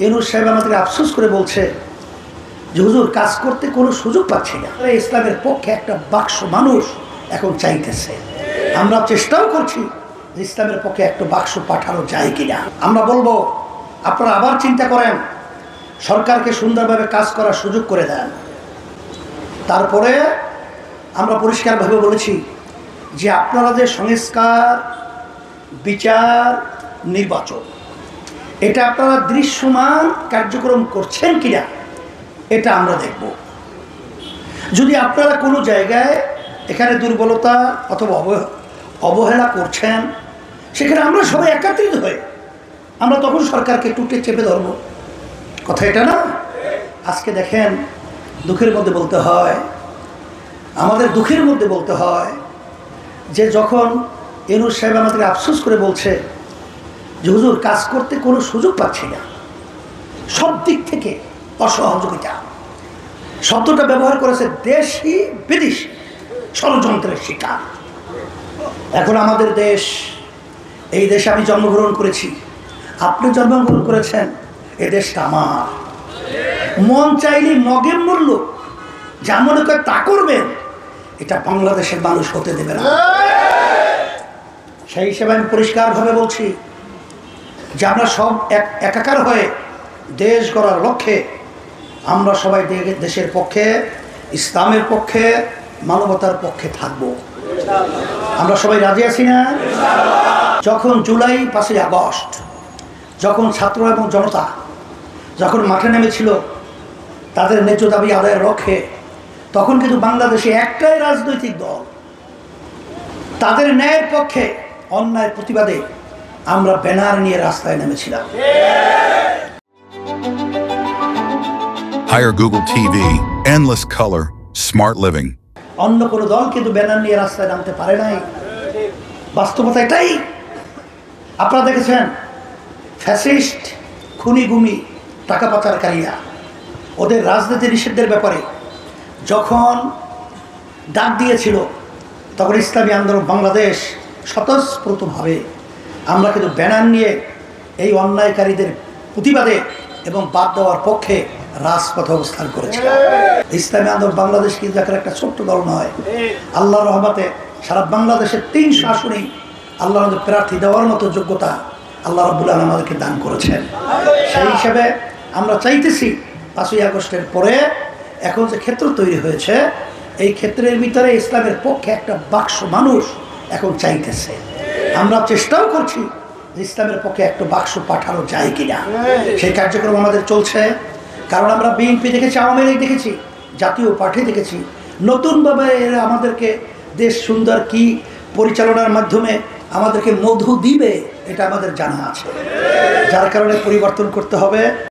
ইউনূস সাহেব আমাদের আফসোস করে বলছে যে হুজুর কাজ করতে কোনো সুযোগ পাচ্ছি না। ইসলামের পক্ষে একটা বাক্স মানুষ এখন চাইতেছে। আমরা চেষ্টাও করছি যে ইসলামের পক্ষে একটা বাক্স পাঠানো যায় কিনা। আমরা বলবো আপনারা আবার চিন্তা করেন, সরকারকে সুন্দরভাবে কাজ করার সুযোগ করে দেন। তারপরে আমরা পরিষ্কারভাবে বলেছি যে আপনারা যে সংস্কার, বিচার, নির্বাচন, এটা আপনারা দৃশ্যমান কার্যক্রম করছেন কিনা এটা আমরা দেখব। যদি আপনারা কোনো জায়গায় এখানে দুর্বলতা অথবা অবহেলা করছেন, সেখানে আমরা সবাই একত্রিত হয়ে আমরা তখন সরকারকে টুটে চেপে ধরব। কথা এটা না? আজকে দেখেন, দুঃখের মধ্যে বলতে হয়, আমাদের দুঃখের মধ্যে বলতে হয় যে যখন ইউনূস সাহেব আমাদের আফসোস করে বলছে যে হুজুর কাজ করতে কোনো সুযোগ পাচ্ছি না, সব দিক থেকে অসহযোগিতা, শব্দটা ব্যবহার করেছে দেশি বিদেশি ষড়যন্ত্রের শিকার। এখন আমাদের দেশ, এই দেশে আমি জন্মগ্রহণ করেছি, আপনি জন্মগ্রহণ করেছেন, এ দেশটা আমার। মন চাইলে মগের মূল্য যা মনে করে তা করবেন, এটা বাংলাদেশের মানুষ হতে দেবে না। সেই হিসেবে আমি পরিষ্কারভাবে বলছি যে আমরা সব একাকার হয়ে দেশ গড়ার লক্ষ্যে আমরা সবাই দেশের পক্ষে, ইসলামের পক্ষে, মানবতার পক্ষে থাকব। আমরা সবাই রাজি আছি না? যখন জুলাই 5ই আগস্ট, যখন ছাত্র এবং জনতা যখন মাঠে নেমেছিল তাদের ন্যায্য দাবি আদায়ের লক্ষ্যে, তখন কিন্তু বাংলাদেশে একটাই রাজনৈতিক দল, তাদের ন্যায়ের পক্ষে, অন্যায়ের প্রতিবাদে আমরা ব্যানার নিয়ে রাস্তায় নেমেছিলাম। Hire Google TV, endless color, smart living. অন্য কোনো দল কিন্তু ব্যানার নিয়ে রাস্তায় নামতে পারে নাই। বাস্তবতা এটাই। আপনারা দেখেছেন ফ্যাসিস্ট, খুনি গুমি, টাকা পাচারকারীরা ওদের রাজনীতি নিষিদ্ধের ব্যাপারে যখন ডাক দিয়েছিল, তখন ইসলামী আন্দোলন বাংলাদেশ স্বতঃস্ফূর্তভাবে আমরা কিন্তু ব্যানার নিয়ে এই অন্যায়কারীদের প্রতিবাদে এবং বাদ দেওয়ার পক্ষে রাজপথে অবস্থান করেছিল। ইসলামী আন্দোলন বাংলাদেশ কিন্তু একটা ছোট্ট দল নয়। আল্লাহর রহমতে সারা বাংলাদেশের 300 আসনেই আল্লাহর মধ্যে প্রার্থী দেওয়ার মতো যোগ্যতা আল্লাহ রাব্বুল আলামিন আমাদেরকে দান করেছেন। সেই হিসেবে আমরা চাইতেছি 5ই আগস্টের পরে এখন যে ক্ষেত্র তৈরি হয়েছে, এই ক্ষেত্রের ভিতরে ইসলামের পক্ষে একটা বাক্স মানুষ এখন চাইতেছে। আমরা চেষ্টাও করছি যে ইসলামের পক্ষে একটা বাক্স পাঠানো যায় কিনা। সেই কার্যক্রম আমাদের চলছে। কারণ আমরা বিএনপি দেখেছি, আওয়ামী লীগ দেখেছি, জাতীয় পার্টি দেখেছি, নতুনভাবে এরা আমাদেরকে দেশ সুন্দর কি পরিচালনার মাধ্যমে আমাদেরকে মধু দিবে এটা আমাদের জানা আছে। যার কারণে পরিবর্তন করতে হবে।